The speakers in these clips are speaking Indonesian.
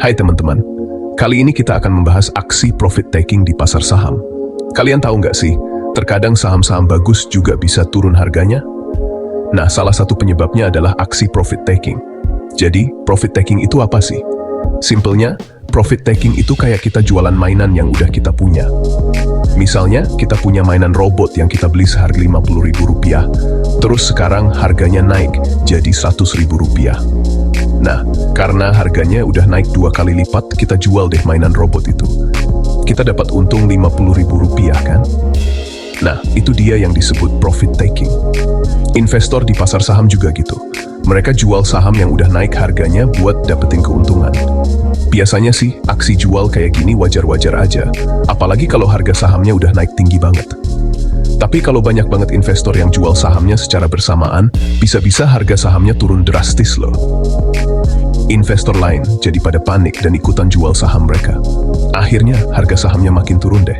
Hai teman-teman, kali ini kita akan membahas aksi profit taking di pasar saham. Kalian tahu nggak sih, terkadang saham-saham bagus juga bisa turun harganya? Nah, salah satu penyebabnya adalah aksi profit taking. Jadi, profit taking itu apa sih? Simpelnya, profit taking itu kayak kita jualan mainan yang udah kita punya. Misalnya, kita punya mainan robot yang kita beli seharga Rp50.000, terus sekarang harganya naik jadi Rp100.000. Nah, karena harganya udah naik 2 kali lipat, kita jual deh mainan robot itu. Kita dapat untung Rp50.000 kan? Nah, itu dia yang disebut profit taking. Investor di pasar saham juga gitu. Mereka jual saham yang udah naik harganya buat dapetin keuntungan. Biasanya sih, aksi jual kayak gini wajar-wajar aja. Apalagi kalau harga sahamnya udah naik tinggi banget. Tapi kalau banyak banget investor yang jual sahamnya secara bersamaan, bisa-bisa harga sahamnya turun drastis loh. Investor lain jadi pada panik dan ikutan jual saham mereka. Akhirnya, harga sahamnya makin turun deh.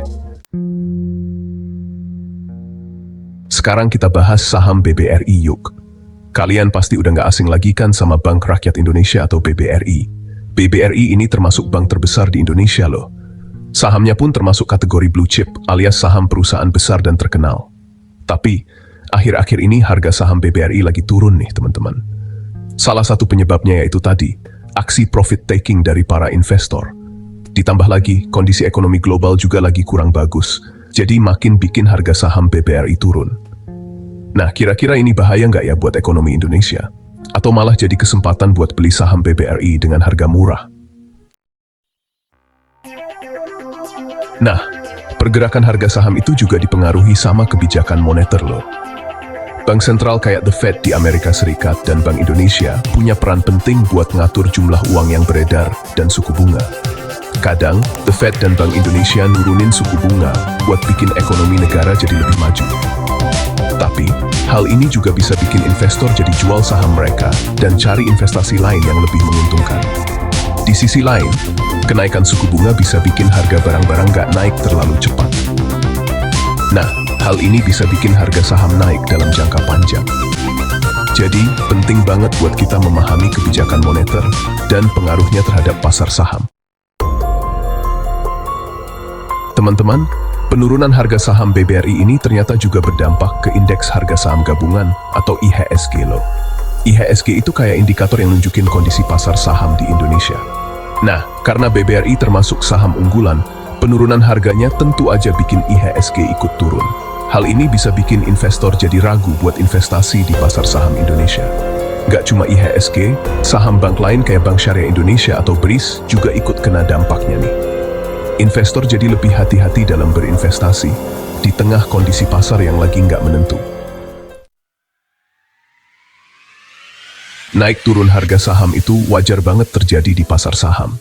Sekarang kita bahas saham BBRI yuk. Kalian pasti udah nggak asing lagi kan sama Bank Rakyat Indonesia atau BBRI. BBRI ini termasuk bank terbesar di Indonesia loh. Sahamnya pun termasuk kategori blue chip alias saham perusahaan besar dan terkenal. Tapi, akhir-akhir ini harga saham BBRI lagi turun nih teman-teman. Salah satu penyebabnya yaitu tadi, aksi profit taking dari para investor. Ditambah lagi, kondisi ekonomi global juga lagi kurang bagus. Jadi makin bikin harga saham BBRI turun. Nah, kira-kira ini bahaya nggak ya buat ekonomi Indonesia? Atau malah jadi kesempatan buat beli saham BBRI dengan harga murah? Nah, pergerakan harga saham itu juga dipengaruhi sama kebijakan moneter loh. Bank sentral kayak The Fed di Amerika Serikat dan Bank Indonesia punya peran penting buat ngatur jumlah uang yang beredar dan suku bunga. Kadang, The Fed dan Bank Indonesia nurunin suku bunga buat bikin ekonomi negara jadi lebih maju. Tapi, hal ini juga bisa bikin investor jadi jual saham mereka dan cari investasi lain yang lebih menguntungkan. Di sisi lain, kenaikan suku bunga bisa bikin harga barang-barang nggak naik terlalu cepat. Nah, hal ini bisa bikin harga saham naik dalam jangka panjang. Jadi, penting banget buat kita memahami kebijakan moneter dan pengaruhnya terhadap pasar saham. Teman-teman, penurunan harga saham BBRI ini ternyata juga berdampak ke indeks harga saham gabungan atau IHSG loh. IHSG itu kayak indikator yang nunjukin kondisi pasar saham di Indonesia. Nah, karena BBRI termasuk saham unggulan, penurunan harganya tentu aja bikin IHSG ikut turun. Hal ini bisa bikin investor jadi ragu buat investasi di pasar saham Indonesia. Gak cuma IHSG, saham bank lain kayak Bank Syariah Indonesia atau BRIS juga ikut kena dampaknya nih. Investor jadi lebih hati-hati dalam berinvestasi di tengah kondisi pasar yang lagi nggak menentu. Naik turun harga saham itu wajar banget terjadi di pasar saham.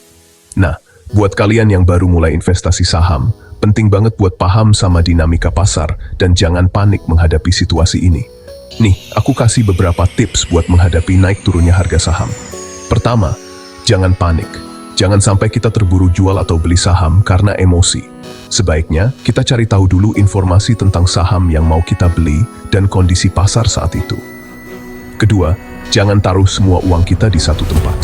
Nah, buat kalian yang baru mulai investasi saham, penting banget buat paham sama dinamika pasar dan jangan panik menghadapi situasi ini. Nih, aku kasih beberapa tips buat menghadapi naik turunnya harga saham. Pertama, jangan panik. Jangan sampai kita terburu jual atau beli saham karena emosi. Sebaiknya, kita cari tahu dulu informasi tentang saham yang mau kita beli dan kondisi pasar saat itu. Kedua, jangan taruh semua uang kita di satu tempat.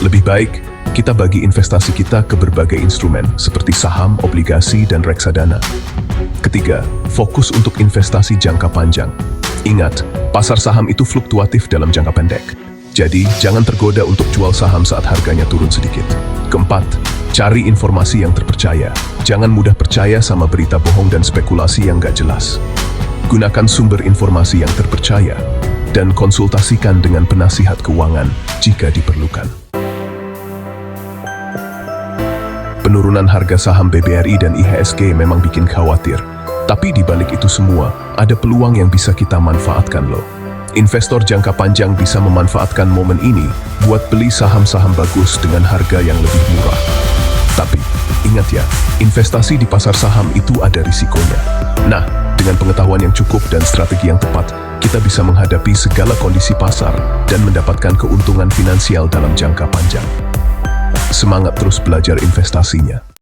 Lebih baik, kita bagi investasi kita ke berbagai instrumen seperti saham, obligasi, dan reksadana. Ketiga, fokus untuk investasi jangka panjang. Ingat, pasar saham itu fluktuatif dalam jangka pendek. Jadi, jangan tergoda untuk jual saham saat harganya turun sedikit. Keempat, cari informasi yang terpercaya. Jangan mudah percaya sama berita bohong dan spekulasi yang nggak jelas. Gunakan sumber informasi yang terpercaya dan konsultasikan dengan penasihat keuangan jika diperlukan. Penurunan harga saham BBRI dan IHSG memang bikin khawatir. Tapi di balik itu semua, ada peluang yang bisa kita manfaatkan loh. Investor jangka panjang bisa memanfaatkan momen ini buat beli saham-saham bagus dengan harga yang lebih murah. Tapi, ingat ya, investasi di pasar saham itu ada risikonya. Nah, dengan pengetahuan yang cukup dan strategi yang tepat, kita bisa menghadapi segala kondisi pasar dan mendapatkan keuntungan finansial dalam jangka panjang. Semangat terus belajar investasinya.